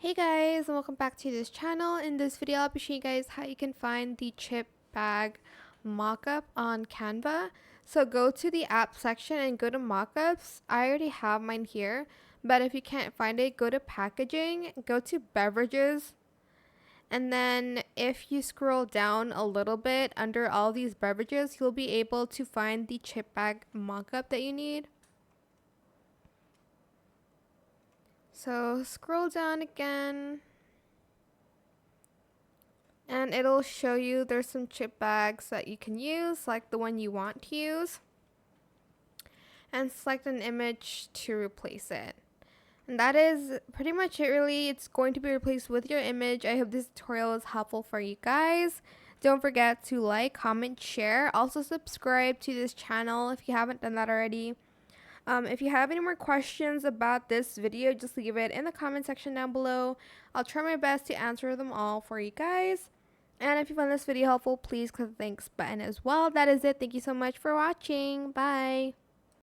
Hey guys, and welcome back to this channel. In this video, I'll be showing you guys how you can find the chip bag mockup on Canva. So go to the app section and go to mockups. I already have mine here, but if you can't find it, go to packaging, go to beverages, and then if you scroll down a little bit under all these beverages, you'll be able to find the chip bag mockup that you need. So scroll down again. And it'll show you there's some chip bags that you can use, like the one you want to use. And select an image to replace it. And that is pretty much it really. It's going to be replaced with your image. I hope this tutorial is helpful for you guys. Don't forget to like, comment, share. Also subscribe to this channel if you haven't done that already. If you have any more questions about this video, just leave it in the comment section down below. I'll try my best to answer them all for you guys. And if you found this video helpful, please click the thanks button as well. That is it. Thank you so much for watching. Bye.